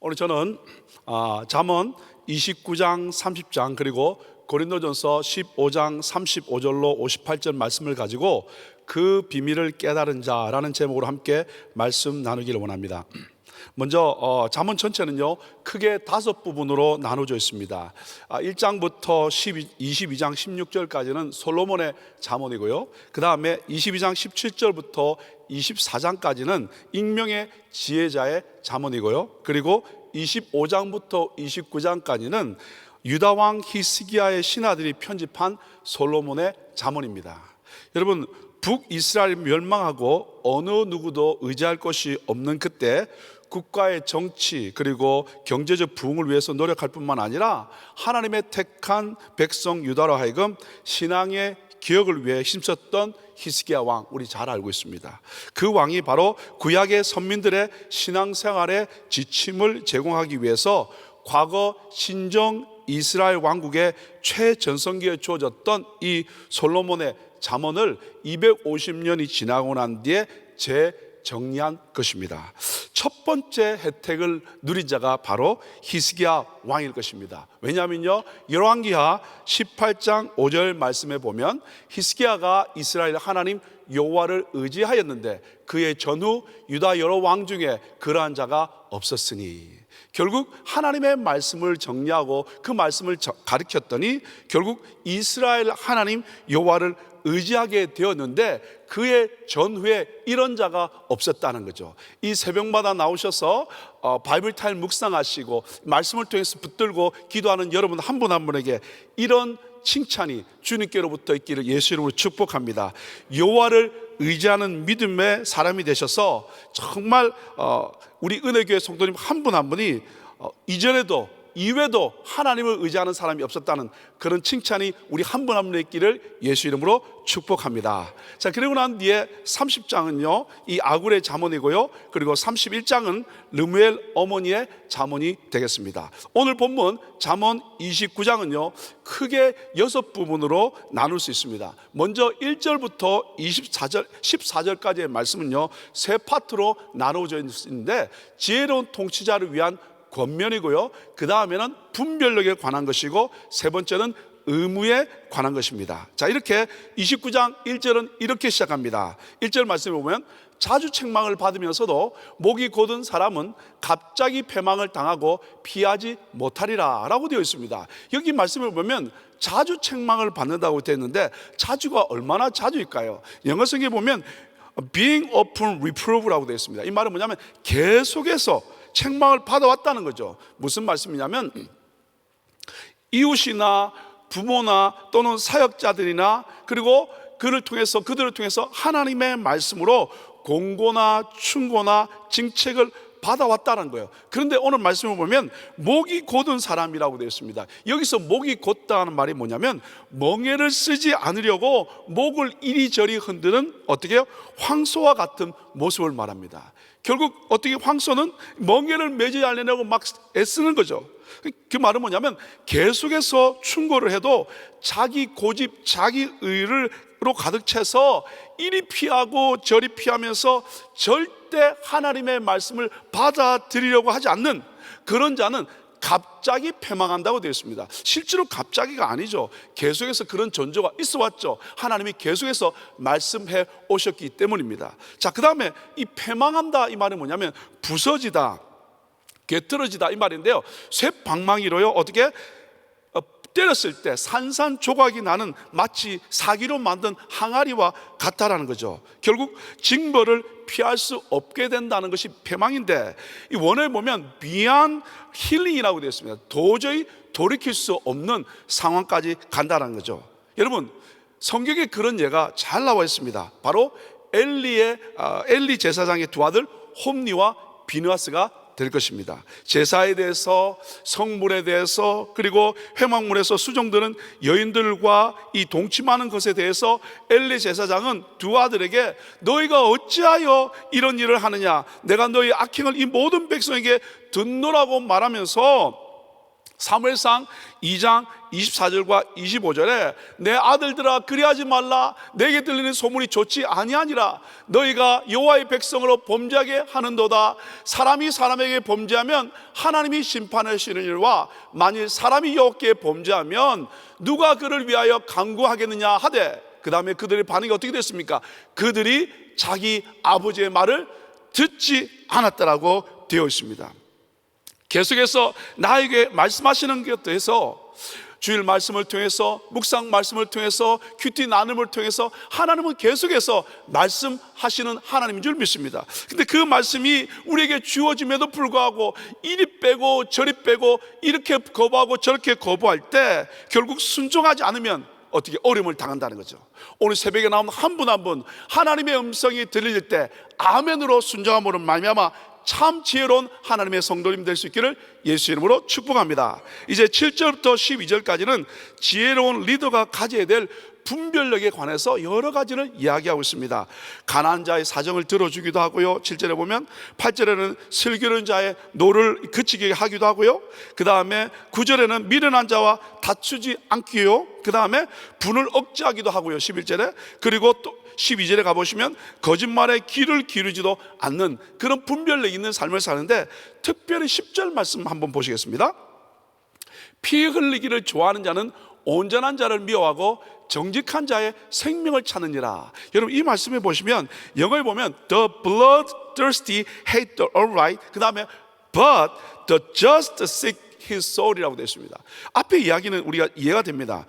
오늘 저는 잠언 29장 30장 그리고 고린도전서 15장 35절로 58절 말씀을 가지고 그 비밀을 깨달은 자라는 제목으로 함께 말씀 나누기를 원합니다. 먼저 잠언 전체는요 크게 5부분으로 나눠져 있습니다. 1장부터 22장 16절까지는 솔로몬의 잠언이고요, 그 다음에 22장 17절부터 24장까지는 익명의 지혜자의 잠언이고요, 그리고 25장부터 29장까지는 유다왕 히스기야의 신하들이 편집한 솔로몬의 잠언입니다. 여러분, 북이스라엘이 멸망하고 어느 누구도 의지할 것이 없는 그때 국가의 정치 그리고 경제적 부흥을 위해서 노력할 뿐만 아니라 하나님의 택한 백성 유다로 하여금 신앙의 기억을 위해 힘썼던 히스기야 왕, 우리 잘 알고 있습니다. 그 왕이 바로 구약의 선민들의 신앙생활에 지침을 제공하기 위해서 과거 신정 이스라엘 왕국의 최전성기에 주어졌던 이 솔로몬의 잠언을 250년이 지나고 난 뒤에 재정리한 것입니다. 첫 번째 혜택을 누린 자가 바로 히스기야 왕일 것입니다. 왜냐하면요, 열왕기하 18장 5절 말씀에 보면 히스기야가 이스라엘 하나님 여호와를 의지하였는데 그의 전후 유다 여러 왕 중에 그러한 자가 없었으니, 결국 하나님의 말씀을 정리하고 그 말씀을 가르쳤더니 결국 이스라엘 하나님 여호와를 의지하게 되었는데 그의 전후에 이런 자가 없었다는 거죠. 이 새벽마다 나오셔서 바이블 타임 묵상하시고 말씀을 통해서 붙들고 기도하는 여러분 한 분 한 분에게 이런 칭찬이 주님께로부터 있기를 예수 이름으로 축복합니다. 여호와를 의지하는 믿음의 사람이 되셔서 정말 우리 은혜교회 성도님 한 분 한 분이 이전에도 이외에도 하나님을 의지하는 사람이 없었다는 그런 칭찬이 우리 한 분 한 분에 있기를 예수 이름으로 축복합니다. 자, 그리고 난 뒤에 30장은요 이 아굴의 잠언이고요, 그리고 31장은 르무엘 어머니의 잠언이 되겠습니다. 오늘 본문 잠언 29장은요 크게 6부분으로 나눌 수 있습니다. 먼저 1절부터 14절까지의 말씀은요 세 파트로 나누어져 있는데, 지혜로운 통치자를 위한 권면이고요, 그 다음에는 분별력에 관한 것이고, 세 번째는 의무에 관한 것입니다. 자, 이렇게 29장 1절은 이렇게 시작합니다. 1절 말씀에 보면 자주 책망을 받으면서도 목이 곧은 사람은 갑자기 패망을 당하고 피하지 못하리라 라고 되어 있습니다. 여기 말씀을 보면 자주 책망을 받는다고 되어 있는데 자주가 얼마나 자주일까요? 영어 성경에 보면 being open reprove라고 되어 있습니다. 이 말은 뭐냐면 계속해서 책망을 받아왔다는 거죠. 무슨 말씀이냐면 이웃이나 부모나 또는 사역자들이나 그리고 그들을 통해서 하나님의 말씀으로 공고나 충고나 징책을 받아왔다는 거예요. 그런데 오늘 말씀을 보면 목이 곧은 사람이라고 되어 있습니다. 여기서 목이 곧다는 말이 뭐냐면 멍에를 쓰지 않으려고 목을 이리저리 흔드는 어떻게 해요? 황소와 같은 모습을 말합니다. 결국 어떻게 황소는 멍에를 매지 않으려고 막 애쓰는 거죠. 그 말은 뭐냐면 계속해서 충고를 해도 자기 고집, 자기 의로 가득 차서 이리 피하고 저리 피하면서 절대 하나님의 말씀을 받아들이려고 하지 않는 그런 자는 갑자기 패망한다고 되어 있습니다. 실제로 갑자기가 아니죠. 계속해서 그런 전조가 있어 왔죠. 하나님이 계속해서 말씀해 오셨기 때문입니다. 자, 그 다음에 이 패망한다 이 말은 뭐냐면 부서지다, 개틀어지다 이 말인데요, 쇠방망이로요 어떻게 때렸을 때 산산조각이 나는 마치 사기로 만든 항아리와 같다라는 거죠. 결국 징벌을 피할 수 없게 된다는 것이 패망인데, 이 원어에 보면 beyond healing이라고 되어 있습니다. 도저히 돌이킬 수 없는 상황까지 간다는 거죠. 여러분, 성경에 그런 예가 잘 나와 있습니다. 바로 엘리 제사장의 두 아들 홈니와 비느하스가 될 것입니다. 제사에 대해서, 성물에 대해서, 그리고 회막물에서 수종드는 여인들과 이 동침하는 것에 대해서 엘리 제사장은 두 아들에게 너희가 어찌하여 이런 일을 하느냐, 내가 너희 악행을 이 모든 백성에게 듣노라고 말하면서 사무엘상 2장 24절과 25절에 내 아들들아 그리하지 말라. 내게 들리는 소문이 좋지 아니하니라. 너희가 여호와의 백성으로 범죄하게 하는도다. 사람이 사람에게 범죄하면 하나님이 심판하시는 일과 만일 사람이 여호와께 범죄하면 누가 그를 위하여 간구하겠느냐 하되, 그 다음에 그들의 반응이 어떻게 됐습니까? 그들이 자기 아버지의 말을 듣지 않았다라고 되어 있습니다. 계속해서 나에게 말씀하시는 것에 대해서 주일 말씀을 통해서, 묵상 말씀을 통해서, 큐티 나눔을 통해서 하나님은 계속해서 말씀하시는 하나님인 줄 믿습니다. 근데 그 말씀이 우리에게 주어짐에도 불구하고 이리 빼고 저리 빼고 이렇게 거부하고 저렇게 거부할 때 결국 순종하지 않으면 어떻게 어려움을 당한다는 거죠. 오늘 새벽에 나온 한 분 한 분 하나님의 음성이 들릴 때 아멘으로 순종함으로 말미암아 참 지혜로운 하나님의 성도님 될 수 있기를 예수 이름으로 축복합니다. 이제 7절부터 12절까지는 지혜로운 리더가 가져야 될 분별력에 관해서 여러 가지를 이야기하고 있습니다. 가난한 자의 사정을 들어주기도 하고요, 7절에 보면 8절에는 슬기로운 자의 노를 그치게 하기도 하고요, 그 다음에 9절에는 미련한 자와 다투지 않기요, 그 다음에 분을 억제하기도 하고요, 11절에. 그리고 또 12절에 가보시면 거짓말에 귀를 기르지도 않는 그런 분별력 있는 삶을 사는데, 특별히 10절 말씀 한번 보시겠습니다. 피 흘리기를 좋아하는 자는 온전한 자를 미워하고 정직한 자의 생명을 찾느니라. 여러분 이 말씀에 보시면 영어에 보면 The bloodthirsty hate the upright, 그 다음에 But the just seek his soul이라고 되어 있습니다. 앞에 이야기는 우리가 이해가 됩니다.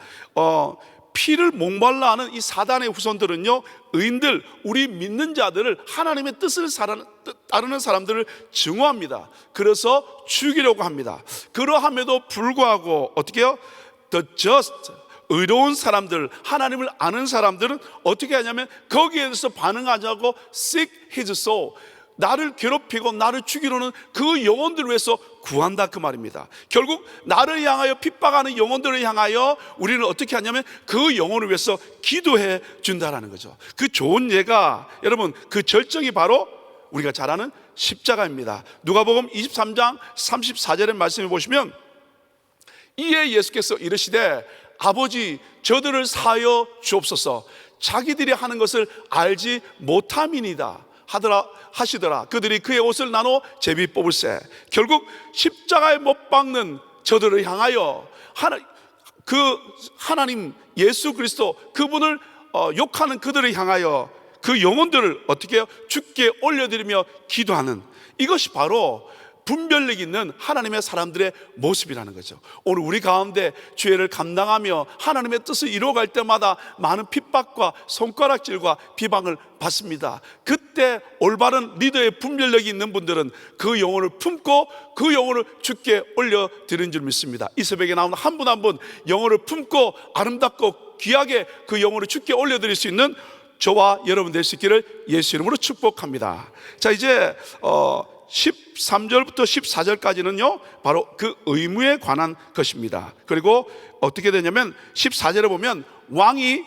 피를 목말라 하는 이 사단의 후손들은요, 의인들, 우리 믿는 자들을, 하나님의 뜻을 따르는 사람들을 증오합니다. 그래서 죽이려고 합니다. 그러함에도 불구하고 어떻게 해요? The just, 의로운 사람들, 하나님을 아는 사람들은 어떻게 하냐면 거기에 대해서 반응하지 않고 seek his soul, 나를 괴롭히고 나를 죽이려는 그 영혼들을 위해서 구한다, 그 말입니다. 결국 나를 향하여 핍박하는 영혼들을 향하여 우리는 어떻게 하냐면 그 영혼을 위해서 기도해 준다라는 거죠. 그 좋은 예가, 여러분 그 절정이 바로 우리가 잘 아는 십자가입니다. 누가복음 23장 34절의 말씀을 보시면 이에 예수께서 이르시되 아버지 저들을 사하여 주옵소서, 자기들이 하는 것을 알지 못함이니이다 하시더라. 그들이 그의 옷을 나눠 제비 뽑을세. 결국 십자가에 못 박는 저들을 향하여 하나님 예수 그리스도 그분을 욕하는 그들을 향하여 그 영혼들을 어떻게 해요? 주께 올려드리며 기도하는, 이것이 바로 분별력 있는 하나님의 사람들의 모습이라는 거죠. 오늘 우리 가운데 죄를 감당하며 하나님의 뜻을 이루어갈 때마다 많은 핍박과 손가락질과 비방을 받습니다. 그때 올바른 리더의 분별력이 있는 분들은 그 영혼을 품고 그 영혼을 주께 올려드리는 줄 믿습니다. 이 새벽에 나오는 한 분 한 분 영혼을 품고 아름답고 귀하게 그 영혼을 주께 올려드릴 수 있는 저와 여러분 될 수 있기를 예수 이름으로 축복합니다. 자, 이제 13절부터 14절까지는요 바로 그 의무에 관한 것입니다. 그리고 어떻게 되냐면 14절에 보면 왕이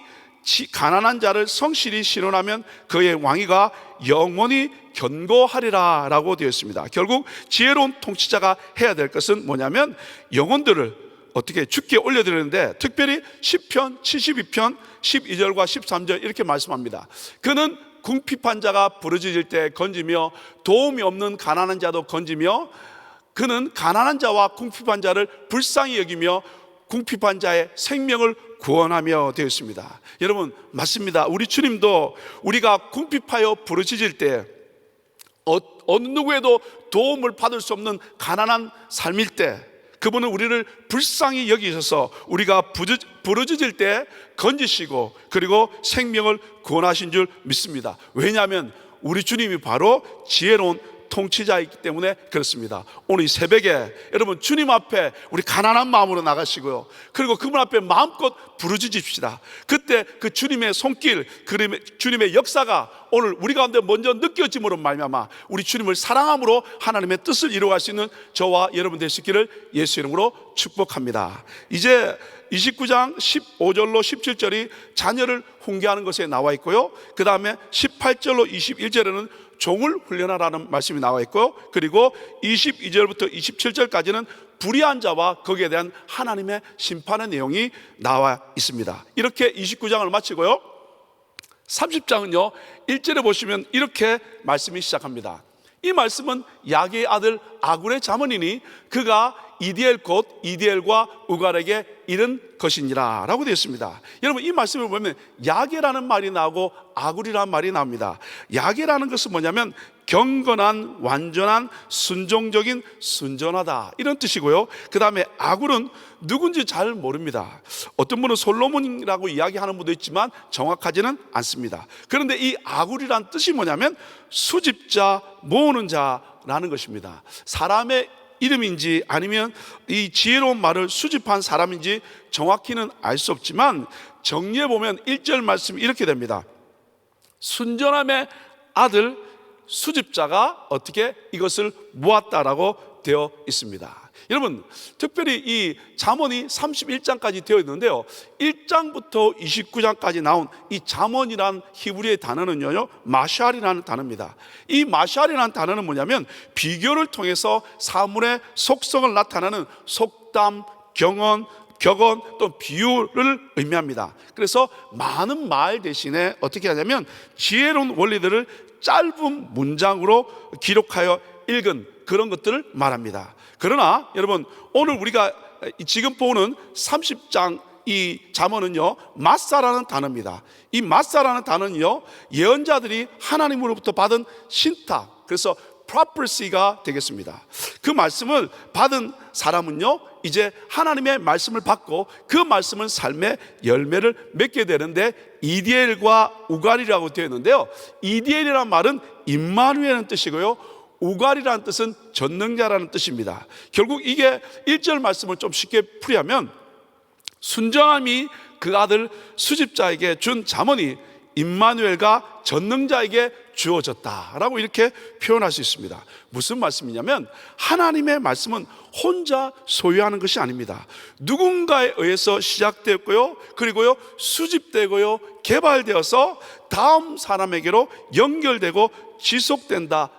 가난한 자를 성실히 신원하면 그의 왕위가 영원히 견고하리라 라고 되어 있습니다. 결국 지혜로운 통치자가 해야 될 것은 뭐냐면 영혼들을 어떻게 주께 올려드리는데, 특별히 시편 72편 12절과 13절 이렇게 말씀합니다. 그는 궁핍한 자가 부르짖을 때 건지며 도움이 없는 가난한 자도 건지며 그는 가난한 자와 궁핍한 자를 불쌍히 여기며 궁핍한 자의 생명을 구원하며 되어 있습니다. 여러분 맞습니다. 우리 주님도 우리가 궁핍하여 부르짖을 때 어느 누구에도 도움을 받을 수 없는 가난한 삶일 때 그분은 우리를 불쌍히 여기셔서 우리가 부르짖을 때 건지시고 그리고 생명을 구원하신 줄 믿습니다. 왜냐하면 우리 주님이 바로 지혜로운 통치자이기 때문에 그렇습니다. 오늘 이 새벽에 여러분 주님 앞에 우리 가난한 마음으로 나가시고요, 그리고 그분 앞에 마음껏 부르짖읍시다. 그때 그 주님의 손길, 주님의 역사가 오늘 우리 가운데 먼저 느껴짐으로 말미암아 우리 주님을 사랑함으로 하나님의 뜻을 이루어갈 수 있는 저와 여러분 될 수 있기를 예수 이름으로 축복합니다. 이제 29장 15절로 17절이 자녀를 훈계하는 것에 나와 있고요, 그 다음에 18절로 21절에는 종을 훈련하라는 말씀이 나와 있고요. 그리고 22절부터 27절까지는 불의한 자와 거기에 대한 하나님의 심판의 내용이 나와 있습니다. 이렇게 29장을 마치고요, 30장은요 1절에 보시면 이렇게 말씀이 시작합니다. 이 말씀은 야게의 아들 아굴의 자문이니 그가 이디엘 곧 이디엘과 우갈에게 이른 것이니라 라고 되어 있습니다. 여러분, 이 말씀을 보면 야게라는 말이 나오고 아굴이라는 말이 나옵니다. 야게라는 것은 뭐냐면 경건한, 완전한, 순종적인, 순전하다 이런 뜻이고요. 그 다음에 아굴은 누군지 잘 모릅니다. 어떤 분은 솔로몬이라고 이야기하는 분도 있지만 정확하지는 않습니다. 그런데 이 아굴이란 뜻이 뭐냐면 수집자, 모으는 자라는 것입니다. 사람의 이름인지 아니면 이 지혜로운 말을 수집한 사람인지 정확히는 알 수 없지만 정리해 보면 1절 말씀이 이렇게 됩니다. 순전함의 아들 수집자가 어떻게 이것을 모았다라고 되어 있습니다. 여러분, 특별히 이 잠언이 31장까지 되어 있는데요, 1장부터 29장까지 나온 이 잠언이란 히브리의 단어는요 마샬이라는 단어입니다. 이 마샬이라는 단어는 뭐냐면 비교를 통해서 사물의 속성을 나타내는 속담, 경언, 격언 또 비유를 의미합니다. 그래서 많은 말 대신에 어떻게 하냐면 지혜로운 원리들을 짧은 문장으로 기록하여 읽은 그런 것들을 말합니다. 그러나 여러분, 오늘 우리가 지금 보는 30장 이 잠언은요 마사라는 단어입니다. 이 마사라는 단어는요 예언자들이 하나님으로부터 받은 신탁, 그래서 prophecy가 되겠습니다. 그 말씀을 받은 사람은요 이제 하나님의 말씀을 받고 그 말씀은 삶의 열매를 맺게 되는데 이디엘과 우갈이라고 되어 있는데요, 이디엘이란 말은 임마누엘이라는 뜻이고요, 우갈이라는 뜻은 전능자라는 뜻입니다. 결국 이게 1절 말씀을 좀 쉽게 풀이하면 순전함이 그 아들 수집자에게 준 잠언이 임마누엘과 전능자에게 주어졌다라고 이렇게 표현할 수 있습니다. 무슨 말씀이냐면 하나님의 말씀은 혼자 소유하는 것이 아닙니다. 누군가에 의해서 시작되었고요, 그리고요 수집되고요 개발되어서 다음 사람에게로 연결되고 지속된다,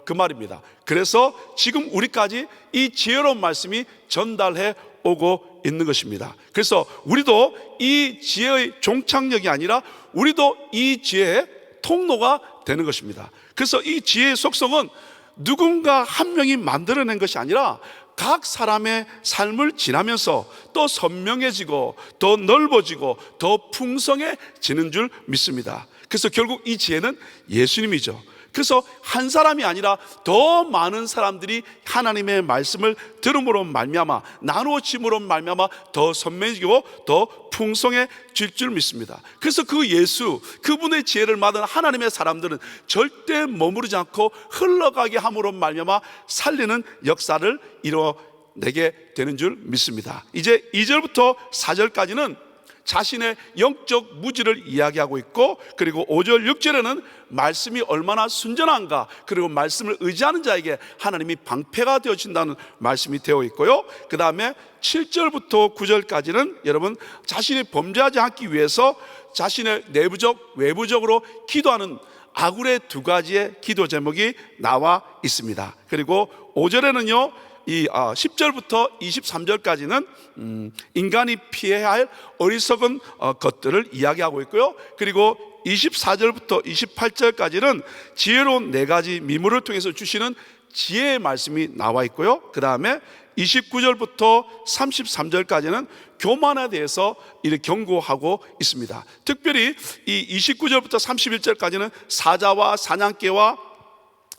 그 말입니다. 그래서 지금 우리까지 이 지혜로운 말씀이 전달해 오고 있는 것입니다. 그래서 우리도 이 지혜의 종착역이 아니라 우리도 이 지혜의 통로가 되는 것입니다. 그래서 이 지혜의 속성은 누군가 한 명이 만들어낸 것이 아니라 각 사람의 삶을 지나면서 또 선명해지고 더 넓어지고 더 풍성해지는 줄 믿습니다. 그래서 결국 이 지혜는 예수님이죠. 그래서 한 사람이 아니라 더 많은 사람들이 하나님의 말씀을 들음으로 말미암아 나누어짐으로 말미암아 더 선명해지고 더 풍성해질 줄 믿습니다. 그래서 그 예수, 그분의 지혜를 받은 하나님의 사람들은 절대 머무르지 않고 흘러가게 함으로 말미암아 살리는 역사를 이뤄내게 되는 줄 믿습니다. 이제 2절부터 4절까지는 자신의 영적 무지를 이야기하고 있고, 그리고 5절 6절에는 말씀이 얼마나 순전한가, 그리고 말씀을 의지하는 자에게 하나님이 방패가 되어진다는 말씀이 되어 있고요, 그 다음에 7절부터 9절까지는 여러분 자신이 범죄하지 않기 위해서 자신의 내부적 외부적으로 기도하는 아굴의 두 가지의 기도 제목이 나와 있습니다. 그리고 5절에는요 이 10절부터 23절까지는 인간이 피해야 할 어리석은 것들을 이야기하고 있고요, 그리고 24절부터 28절까지는 지혜로운 네 가지 미물을 통해서 주시는 지혜의 말씀이 나와 있고요, 그 다음에 29절부터 33절까지는 교만에 대해서 이렇게 경고하고 있습니다. 특별히 이 29절부터 31절까지는 사자와 사냥개와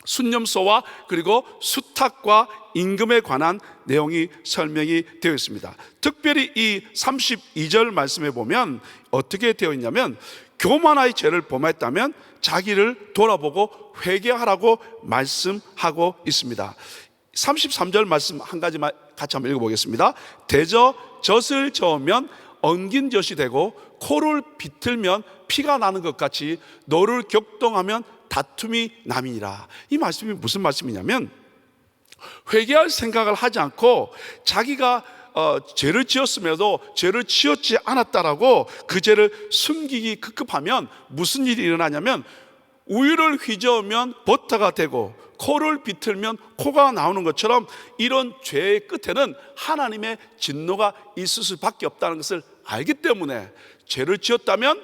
순념소와 그리고 수탉과 임금에 관한 내용이 설명이 되어 있습니다. 특별히 이 32절 말씀에 보면 어떻게 되어 있냐면 교만의 죄를 범했다면 자기를 돌아보고 회개하라고 말씀하고 있습니다. 33절 말씀 한 가지만 같이 한번 읽어보겠습니다. 대저 젖을 저으면 엉긴 젖이 되고 코를 비틀면 피가 나는 것 같이 너를 격동하면 다툼이 남이니라. 이 말씀이 무슨 말씀이냐면 회개할 생각을 하지 않고 자기가 죄를 지었음에도 죄를 지었지 않았다라고 그 죄를 숨기기 급급하면 무슨 일이 일어나냐면 우유를 휘저으면 버터가 되고 코를 비틀면 코가 나오는 것처럼 이런 죄의 끝에는 하나님의 진노가 있을 수밖에 없다는 것을 알기 때문에 죄를 지었다면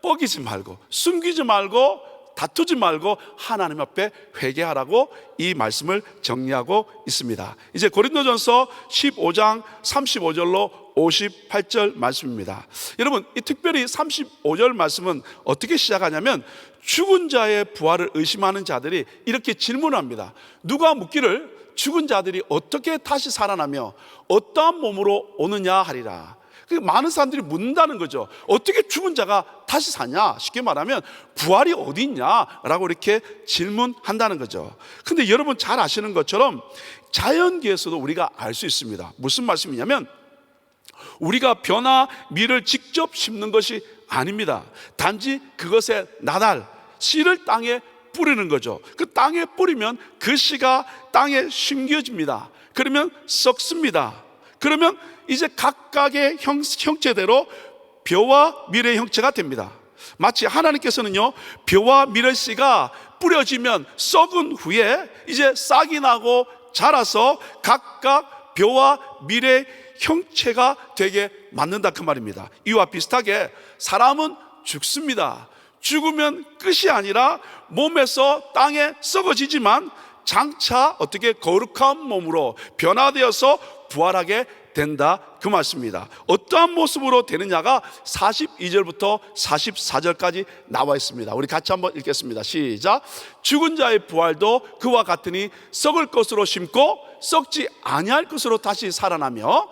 뻐기지 말고 숨기지 말고 다투지 말고 하나님 앞에 회개하라고 이 말씀을 정리하고 있습니다. 이제 고린도전서 15장 35절로 58절 말씀입니다. 여러분, 이 특별히 35절 말씀은 어떻게 시작하냐면 죽은 자의 부활을 의심하는 자들이 이렇게 질문합니다. 누가 묻기를 죽은 자들이 어떻게 다시 살아나며 어떠한 몸으로 오느냐 하리라. 많은 사람들이 묻는다는 거죠. 어떻게 죽은 자가 다시 사냐? 쉽게 말하면 부활이 어디 있냐라고 이렇게 질문한다는 거죠. 근데 여러분 잘 아시는 것처럼 자연계에서도 우리가 알 수 있습니다. 무슨 말씀이냐면 우리가 벼나 밀을 직접 심는 것이 아닙니다. 단지 그것의 나달, 씨를 땅에 뿌리는 거죠. 그 땅에 뿌리면 그 씨가 땅에 심겨집니다. 그러면 썩습니다. 그러면 이제 각각의 형체대로 벼와 밀의 형체가 됩니다. 마치 하나님께서는요, 벼와 밀의 씨가 뿌려지면 썩은 후에 이제 싹이 나고 자라서 각각 벼와 밀의 형체가 되게 만든다 그 말입니다. 이와 비슷하게 사람은 죽습니다. 죽으면 끝이 아니라 몸에서 땅에 썩어지지만 장차 어떻게 거룩한 몸으로 변화되어서 부활하게 된다 그 말씀입니다. 어떠한 모습으로 되느냐가 42절부터 44절까지 나와 있습니다. 우리 같이 한번 읽겠습니다. 시작. 죽은 자의 부활도 그와 같으니 썩을 것으로 심고 썩지 아니할 것으로 다시 살아나며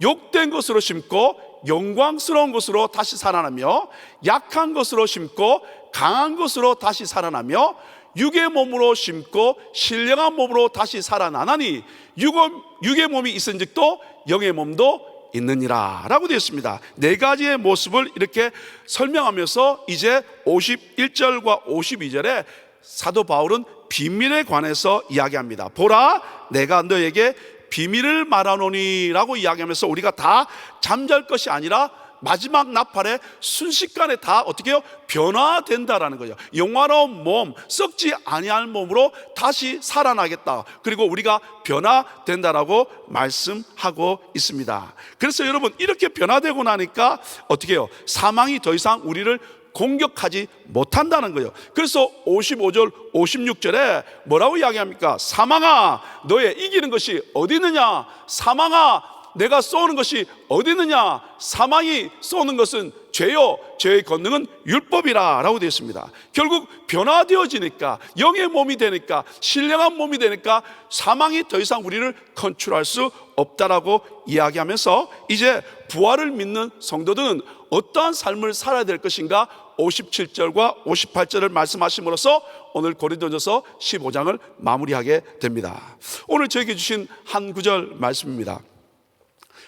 욕된 것으로 심고 영광스러운 것으로 다시 살아나며 약한 것으로 심고 강한 것으로 다시 살아나며 육의 몸으로 심고 신령한 몸으로 다시 살아나나니 육의 몸이 있은즉도 영의 몸도 있느니라 라고 되어 있습니다. 네 가지의 모습을 이렇게 설명하면서 이제 51절과 52절에 사도 바울은 비밀에 관해서 이야기합니다. 보라, 내가 너에게 비밀을 말하노니 라고 이야기하면서 우리가 다 잠잘 것이 아니라 마지막 나팔에 순식간에 다 어떻게 해요? 변화된다라는 거죠. 영화로운 몸, 썩지 아니할 몸으로 다시 살아나겠다. 그리고 우리가 변화된다라고 말씀하고 있습니다. 그래서 여러분 이렇게 변화되고 나니까 어떻게 해요? 사망이 더 이상 우리를 공격하지 못한다는 거예요. 그래서 55절 56절에 뭐라고 이야기합니까? 사망아, 너의 이기는 것이 어디 있느냐? 사망아, 내가 쏘는 것이 어디 있느냐? 사망이 쏘는 것은 죄요, 죄의 권능은 율법이라 라고 되어 있습니다. 결국 변화되어지니까, 영의 몸이 되니까, 신령한 몸이 되니까 사망이 더 이상 우리를 컨트롤할 수 없다라고 이야기하면서 이제 부활을 믿는 성도들은 어떠한 삶을 살아야 될 것인가 57절과 58절을 말씀하심으로써 오늘 고린도전서 15장을 마무리하게 됩니다. 오늘 저에게 주신 한 구절 말씀입니다.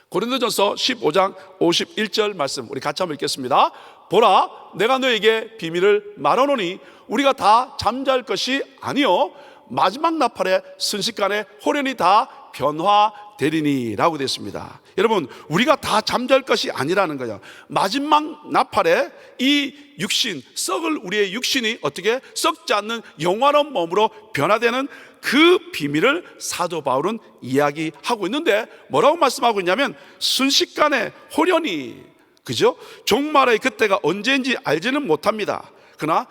고린도전서 15장 51절 말씀 우리 같이 한번 읽겠습니다. 보라, 내가 너에게 비밀을 말하노니 우리가 다 잠잘 것이 아니요 마지막 나팔에 순식간에 호련히 다 변화되리니 라고 되어 있습니다. 여러분, 우리가 다 잠잘 것이 아니라는 거예요. 마지막 나팔에 이 육신, 썩을 우리의 육신이 어떻게 썩지 않는 영원한 몸으로 변화되는 그 비밀을 사도 바울은 이야기하고 있는데 뭐라고 말씀하고 있냐면 순식간에 호련히, 그죠? 종말의 그때가 언제인지 알지는 못합니다. 그러나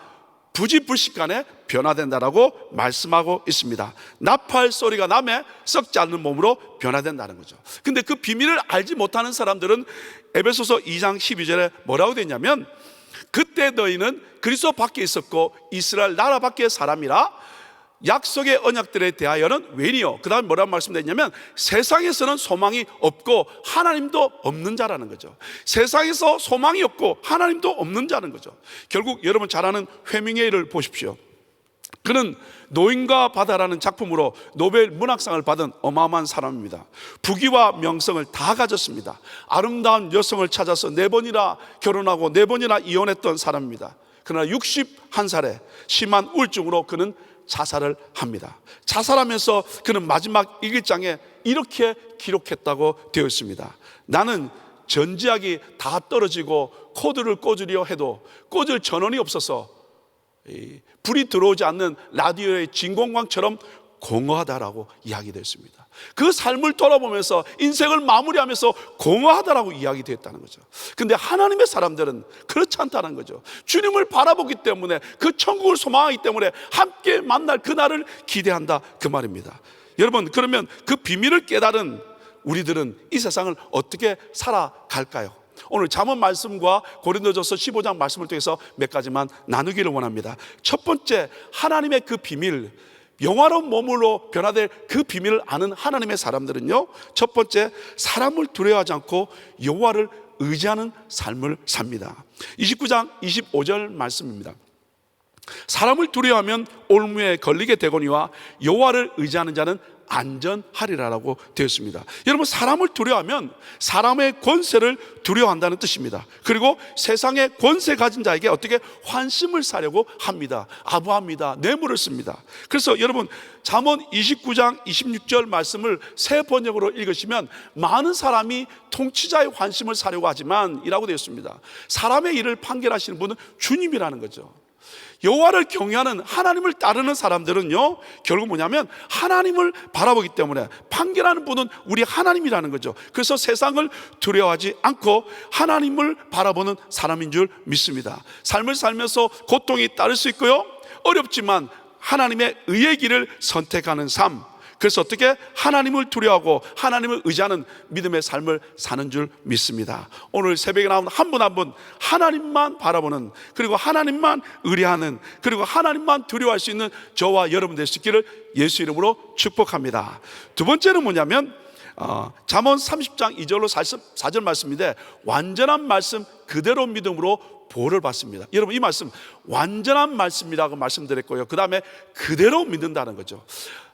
부지불식간에 변화된다라고 말씀하고 있습니다. 나팔 소리가 나면 썩지 않는 몸으로 변화된다는 거죠. 근데 그 비밀을 알지 못하는 사람들은 에베소서 2장 12절에 뭐라고 되냐면 그때 너희는 그리스도 밖에 있었고 이스라엘 나라 밖의 사람이라 약속의 언약들에 대하여는 웬이요, 그 다음에 뭐라고 말씀드렸냐면 세상에서는 소망이 없고 하나님도 없는 자라는 거죠. 세상에서 소망이 없고 하나님도 없는 자라는 거죠. 결국 여러분 잘 아는 해밍웨이를 보십시오. 그는 노인과 바다라는 작품으로 노벨 문학상을 받은 어마어마한 사람입니다. 부귀와 명성을 다 가졌습니다. 아름다운 여성을 찾아서 4번이나 결혼하고 4번이나 이혼했던 사람입니다. 그러나 61살에 심한 우울증으로 그는 자살을 합니다. 자살하면서 그는 마지막 일기장에 이렇게 기록했다고 되어 있습니다. 나는 전지약이 다 떨어지고 코드를 꽂으려 해도 꽂을 전원이 없어서 불이 들어오지 않는 라디오의 진공광처럼 공허하다라고 이야기됐습니다. 그 삶을 돌아보면서 인생을 마무리하면서 공허하다라고 이야기됐다는 거죠. 근데 하나님의 사람들은 그렇지 않다는 거죠. 주님을 바라보기 때문에, 그 천국을 소망하기 때문에 함께 만날 그날을 기대한다, 그 말입니다. 여러분, 그러면 그 비밀을 깨달은 우리들은 이 세상을 어떻게 살아갈까요? 오늘 잠언 말씀과 고린도전서 15장 말씀을 통해서 몇 가지만 나누기를 원합니다. 첫 번째, 하나님의 그 비밀, 영화로운 몸으로 변화될 그 비밀을 아는 하나님의 사람들은요, 첫 번째, 사람을 두려워하지 않고 여호와를 의지하는 삶을 삽니다. 29장 25절 말씀입니다. 사람을 두려워하면 올무에 걸리게 되거니와 여호와를 의지하는 자는 안전하리라라고 되었습니다. 여러분, 사람을 두려워하면 사람의 권세를 두려워한다는 뜻입니다. 그리고 세상의 권세 가진 자에게 어떻게 환심을 사려고 합니다. 아부합니다. 뇌물을 씁니다. 그래서 여러분, 잠언 29장 26절 말씀을 새 번역으로 읽으시면 많은 사람이 통치자의 환심을 사려고 하지만 이라고 되어 있습니다. 사람의 일을 판결하시는 분은 주님이라는 거죠. 여호와를 경외하는, 하나님을 따르는 사람들은요, 결국 뭐냐면 하나님을 바라보기 때문에 판결하는 분은 우리 하나님이라는 거죠. 그래서 세상을 두려워하지 않고 하나님을 바라보는 사람인 줄 믿습니다. 삶을 살면서 고통이 따를 수 있고요, 어렵지만 하나님의 의의 길을 선택하는 삶, 그래서 어떻게 하나님을 두려워하고 하나님을 의지하는 믿음의 삶을 사는 줄 믿습니다. 오늘 새벽에 나온 한 분 한 분 하나님만 바라보는, 그리고 하나님만 의뢰하는, 그리고 하나님만 두려워할 수 있는 저와 여러분 될 수 있기를 예수 이름으로 축복합니다. 두 번째는 뭐냐면 잠언 30장 2절로 4절 말씀인데, 완전한 말씀 그대로 믿음으로 보호를 받습니다. 여러분, 이 말씀 완전한 말씀이라고 말씀드렸고요, 그 다음에 그대로 믿는다는 거죠.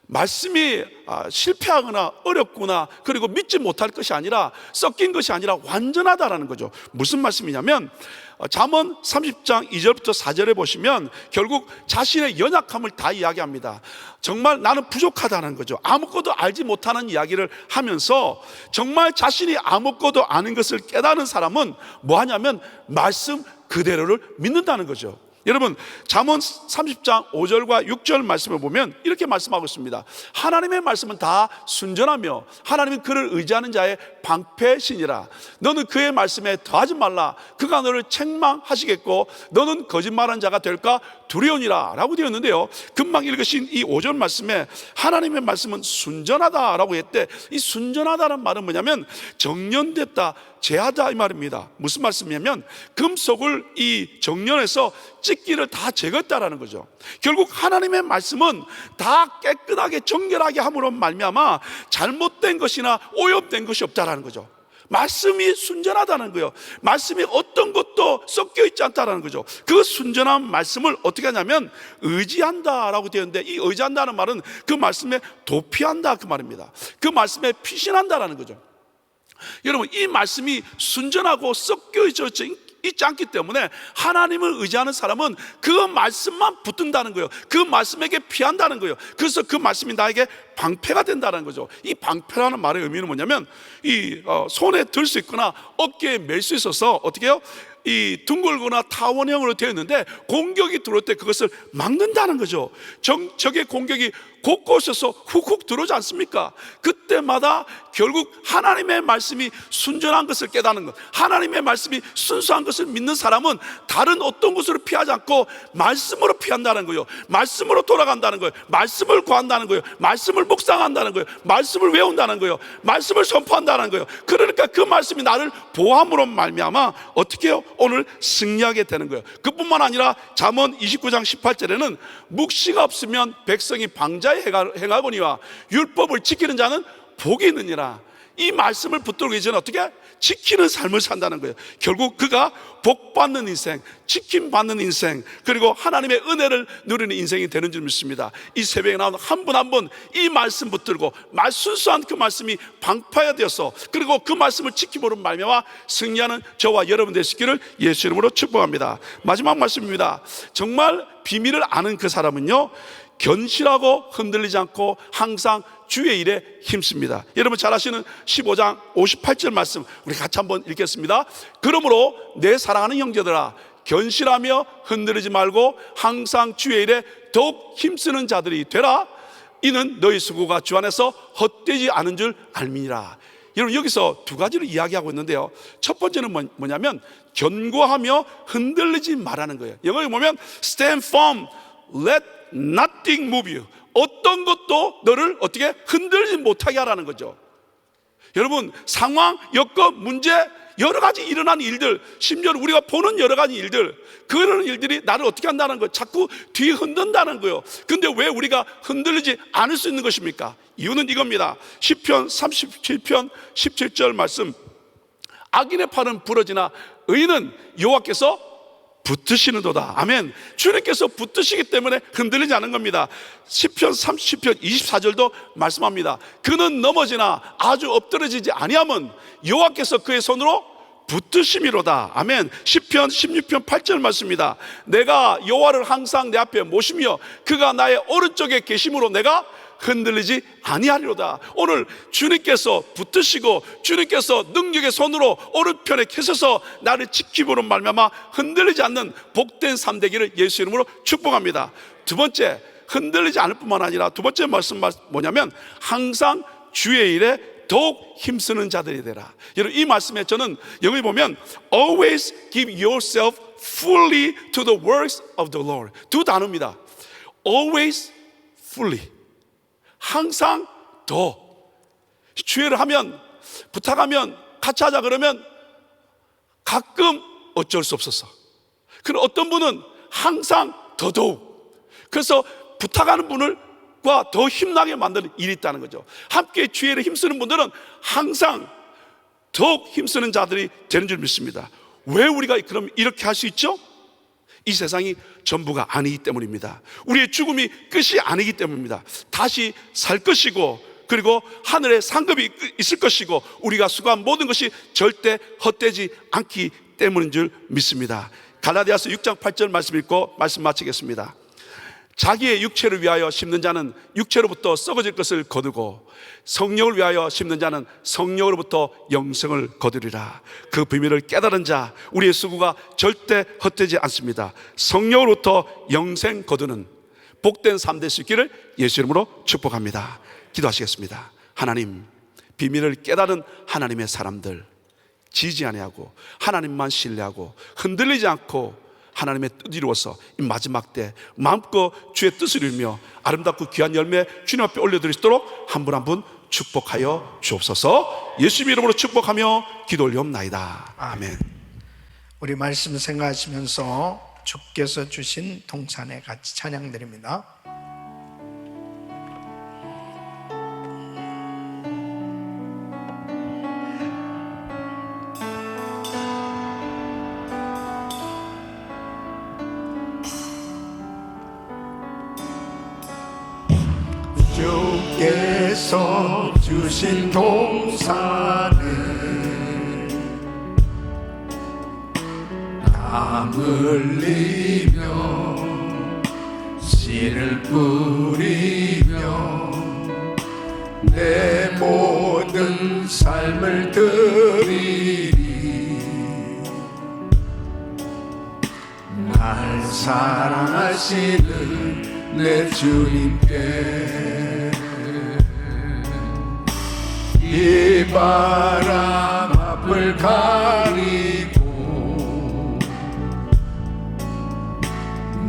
말씀이 실패하거나 어렵거나 그리고 믿지 못할 것이 아니라, 섞인 것이 아니라 완전하다라는 거죠. 무슨 말씀이냐면 잠언 30장 2절부터 4절에 보시면 결국 자신의 연약함을 다 이야기합니다. 정말 나는 부족하다는 거죠. 아무것도 알지 못하는 이야기를 하면서 정말 자신이 아무것도 아는 것을 깨닫는 사람은 뭐 하냐면 말씀 그대로를 믿는다는 거죠. 여러분, 잠언 30장 5절과 6절 말씀을 보면 이렇게 말씀하고 있습니다. 하나님의 말씀은 다 순전하며 하나님은 그를 의지하는 자의 방패시니라. 너는 그의 말씀에 더하지 말라. 그가 너를 책망하시겠고 너는 거짓말한 자가 될까 두려우니라 라고 되어 있는데요, 금방 읽으신 이 5절 말씀에 하나님의 말씀은 순전하다라고 했대. 이 순전하다는 말은 뭐냐면 정련됐다, 제하다 이 말입니다. 무슨 말씀이냐면 금속을 이 정련해서 찢기를 다 제거했다라는 거죠. 결국 하나님의 말씀은 다 깨끗하게 정결하게 함으로 말미암아 잘못된 것이나 오염된 것이 없다라는 거죠. 말씀이 순전하다는 거예요. 말씀이 어떤 것도 섞여 있지 않다라는 거죠. 그 순전한 말씀을 어떻게 하냐면 의지한다라고 되어 있는데, 이 의지한다는 말은 그 말씀에 도피한다 그 말입니다. 그 말씀에 피신한다라는 거죠. 여러분, 이 말씀이 순전하고 섞여 있지 않기 때문에 하나님을 의지하는 사람은 그 말씀만 붙든다는 거예요. 그 말씀에게 피한다는 거예요. 그래서 그 말씀이 나에게 방패가 된다는 거죠. 이 방패라는 말의 의미는 뭐냐면 이 손에 들 수 있거나 어깨에 멜 수 있어서 어떻게 해요? 이 둥글거나 타원형으로 되어 있는데 공격이 들어올 때 그것을 막는다는 거죠. 적의 공격이 곳곳에서 훅훅 들어오지 않습니까? 그때마다 결국 하나님의 말씀이 순전한 것을 깨닫는 것, 하나님의 말씀이 순수한 것을 믿는 사람은 다른 어떤 것으로 피하지 않고 말씀으로 피한다는 거예요. 말씀으로 돌아간다는 거예요. 말씀을 구한다는 거예요. 말씀을 묵상한다는 거예요. 말씀을 외운다는 거예요. 말씀을 선포한다는 거예요. 그러니까 그 말씀이 나를 보함으로 말미암아 어떻게 해요? 오늘 승리하게 되는 거예요. 그뿐만 아니라 잠언 29장 18절에는 묵시가 없으면 백성이 방자에 행하거니와 율법을 지키는 자는 복이 있느니라. 이 말씀을 붙들기 전에 어떻게 지키는 삶을 산다는 거예요. 결국 그가 복받는 인생, 지킴받는 인생, 그리고 하나님의 은혜를 누리는 인생이 되는 줄 믿습니다. 이 새벽에 나온 한 분 한 분 이 말씀 붙들고 순수한 그 말씀이 방파가 되어서 그리고 그 말씀을 지킴으로 말미암아 승리하는 저와 여러분 되시기를 예수 이름으로 축복합니다. 마지막 말씀입니다. 정말 비밀을 아는 그 사람은요, 견실하고 흔들리지 않고 항상 주의 일에 힘씁니다. 여러분 잘 아시는 15장 58절 말씀 우리 같이 한번 읽겠습니다. 그러므로 내 사랑하는 형제들아, 견실하며 흔들리지 말고 항상 주의 일에 더욱 힘쓰는 자들이 되라. 이는 너희 수고가 주 안에서 헛되지 않은 줄 알미니라. 여러분, 여기서 두 가지를 이야기하고 있는데요. 첫 번째는 뭐냐면 견고하며 흔들리지 말라는 거예요. 영어에 보면 stand firm, let nothing move you. 어떤 것도 너를 어떻게 흔들지 못하게 하라는 거죠. 여러분, 상황, 여건, 문제, 여러 가지 일어나는 일들, 심지어 우리가 보는 여러 가지 일들, 그런 일들이 나를 어떻게 한다는 거예요. 자꾸 뒤에 흔든다는 거예요. 근데 왜 우리가 흔들리지 않을 수 있는 것입니까? 이유는 이겁니다. 시편 37편 17절 말씀, 악인의 팔은 부러지나 의인은 여호와께서 붙드시는도다. 아멘. 주님께서 붙드시기 때문에 흔들리지 않은 겁니다. 시편 30편 24절도 말씀합니다. 그는 넘어지나 아주 엎드러지지 아니함은 여호와께서 그의 손으로 붙드심이로다. 아멘. 시편 16편 8절 말씀입니다. 내가 여호와를 항상 내 앞에 모시며 그가 나의 오른쪽에 계심으로 내가 흔들리지 아니하리로다. 오늘 주님께서 붙드시고 주님께서 능력의 손으로 오른편에 계셔서 나를 지키므로 말미암아 흔들리지 않는 복된 삶 되기를 예수 이름으로 축복합니다. 두 번째, 흔들리지 않을 뿐만 아니라 두 번째 말씀 뭐냐면 항상 주의 일에 더욱 힘쓰는 자들이 되라. 여러분, 이 말씀에 저는 영어에 보면 always give yourself fully to the works of the Lord. 두 단어입니다. always fully, 항상 더. 주의를 하면, 부탁하면, 같이 하자 그러면 가끔 어쩔 수 없었어. 그리고 어떤 분은 항상 더더욱. 그래서 부탁하는 분과 더 힘나게 만드는 일이 있다는 거죠. 함께 주의를 힘쓰는 분들은 항상 더욱 힘쓰는 자들이 되는 줄 믿습니다. 왜 우리가 그럼 이렇게 할 수 있죠? 이 세상이 전부가 아니기 때문입니다. 우리의 죽음이 끝이 아니기 때문입니다. 다시 살 것이고, 그리고 하늘에 상급이 있을 것이고, 우리가 수고한 모든 것이 절대 헛되지 않기 때문인 줄 믿습니다. 갈라디아서 6장 8절 말씀 읽고 말씀 마치겠습니다. 자기의 육체를 위하여 심는 자는 육체로부터 썩어질 것을 거두고 성령을 위하여 심는 자는 성령으로부터 영생을 거두리라. 그 비밀을 깨달은 자, 우리의 수고가 절대 헛되지 않습니다. 성령으로부터 영생 거두는 복된 삶 될 수 있기를 예수 이름으로 축복합니다. 기도하시겠습니다. 하나님, 비밀을 깨달은 하나님의 사람들, 지지 아니하고 하나님만 신뢰하고 흔들리지 않고 하나님의 뜻 이루어서 이 마지막 때 마음껏 주의 뜻을 이루며 아름답고 귀한 열매 주님 앞에 올려드릴 수 있도록 한 분 한 분 축복하여 주옵소서. 예수님 이름으로 축복하며 기도 올리옵나이다. 아멘. 우리 말씀 생각하시면서 주께서 주신 동산에 같이 찬양드립니다. 주께서 주신 동산을 땀 흘리며 씨를 뿌리며 내 모든 삶을 드리리. 날 사랑하시는 내 주님께 이 바람 앞을 가리고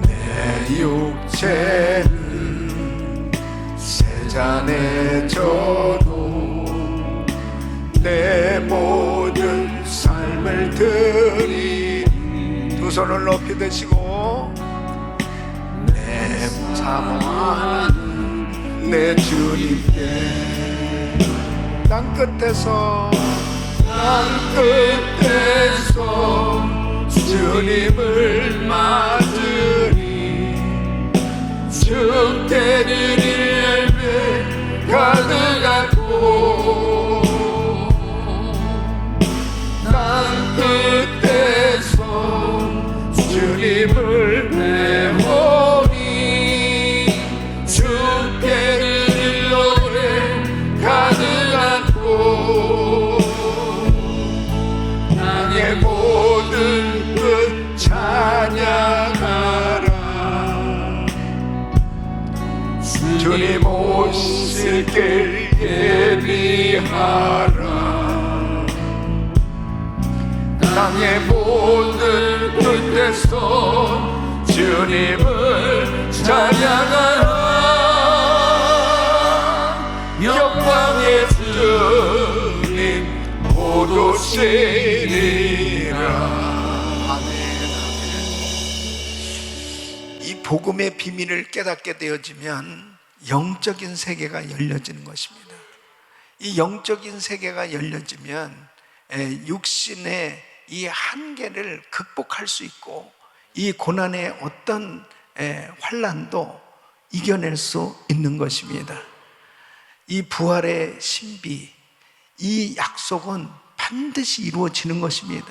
내 육체는 세잔에 져도 내 모든 삶을 드리리. 두 손을 높이 드시고 내 사모하는 내 주님께 땅 끝에서 주님을 맞으니 축대드릴 열매 가득하고 땅 끝에서 주님을 배우니 축대드릴 노래 가득하고 나의 모든 끝 찬양 길 예비하라. 땅의 모든 끝에서 주님을 찬양하라. 영광의 주님 모두 시리라. 이 복음의 비밀을 깨닫게 되어지면 영적인 세계가 열려지는 것입니다. 이 영적인 세계가 열려지면 육신의 이 한계를 극복할 수 있고 이 고난의 어떤 환난도 이겨낼 수 있는 것입니다. 이 부활의 신비, 이 약속은 반드시 이루어지는 것입니다.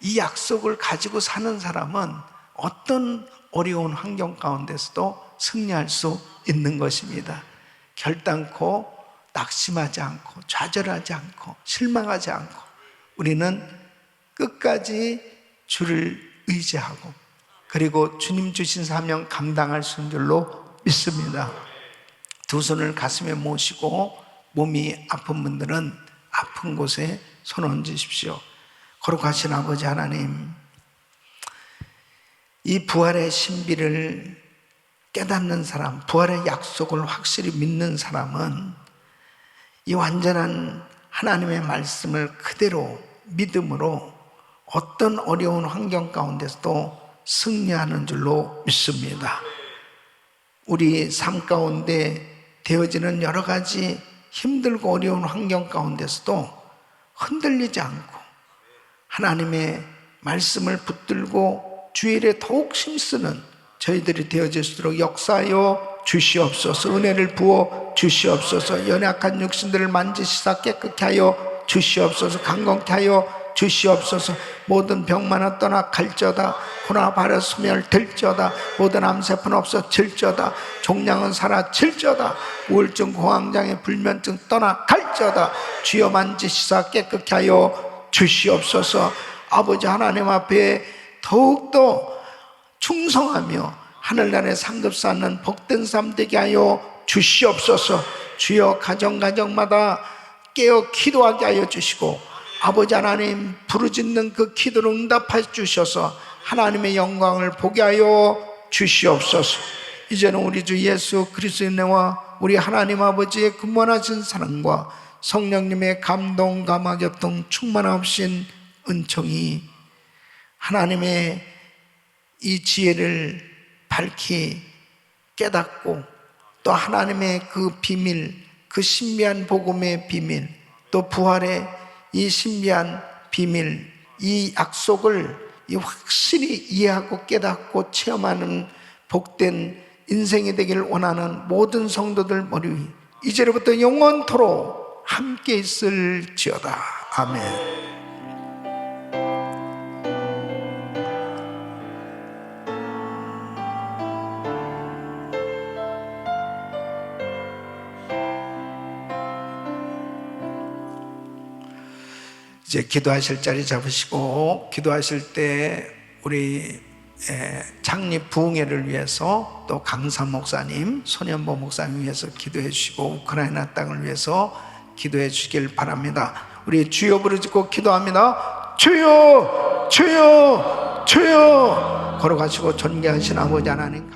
이 약속을 가지고 사는 사람은 어떤 어려운 환경 가운데서도 승리할 수 있는 것입니다. 결단코 낙심하지 않고 좌절하지 않고 실망하지 않고 우리는 끝까지 주를 의지하고 그리고 주님 주신 사명 감당할 수 있는 줄로 믿습니다. 두 손을 가슴에 모시고 몸이 아픈 분들은 아픈 곳에 손 얹으십시오. 거룩하신 아버지 하나님, 이 부활의 신비를 깨닫는 사람, 부활의 약속을 확실히 믿는 사람은 이 완전한 하나님의 말씀을 그대로 믿음으로 어떤 어려운 환경 가운데서도 승리하는 줄로 믿습니다. 우리 삶 가운데 되어지는 여러 가지 힘들고 어려운 환경 가운데서도 흔들리지 않고 하나님의 말씀을 붙들고 주의 일에 더욱 힘쓰는 저희들이 되어질수록 역사하여 주시옵소서. 은혜를 부어 주시옵소서. 연약한 육신들을 만지시사 깨끗게 하여 주시옵소서. 강건케 하여 주시옵소서. 모든 병만은 떠나 갈지어다. 고나 바려 소멸될지어다. 모든 암세포는 없어질지어다. 종양은 사라질지어다. 우울증, 공황장애, 불면증 떠나 갈지어다. 주여 만지시사 깨끗게 하여 주시옵소서. 아버지 하나님 앞에 더욱더 충성하며 하늘나라에 상급 쌓는 복된 삶 되게 하여 주시옵소서. 주여 가정마다 깨어 기도하게 하여 주시고 아버지 하나님 부르짖는 그 기도를 응답해 주셔서 하나님의 영광을 보게 하여 주시옵소서. 이제는 우리 주 예수 그리스도의 은혜와 우리 하나님 아버지의 근원하신 사랑과 성령님의 감동 감화 교통 충만하신 은총이 하나님의 이 지혜를 밝히 깨닫고 또 하나님의 그 비밀, 그 신비한 복음의 비밀, 또 부활의 이 신비한 비밀, 이 약속을 확실히 이해하고 깨닫고 체험하는 복된 인생이 되기를 원하는 모든 성도들 머리 위 이제로부터 영원토록 함께 있을지어다. 아멘. 이제 기도하실 자리 잡으시고 기도하실 때 우리 창립 부흥회를 위해서 또 강사 목사님, 손현보 목사님 위해서 기도해 주시고 우크라이나 땅을 위해서 기도해 주시길 바랍니다. 우리 주여 부르짖고 기도합니다. 주여 주여 주여. 걸어가시고 존귀하신 아버지 하나님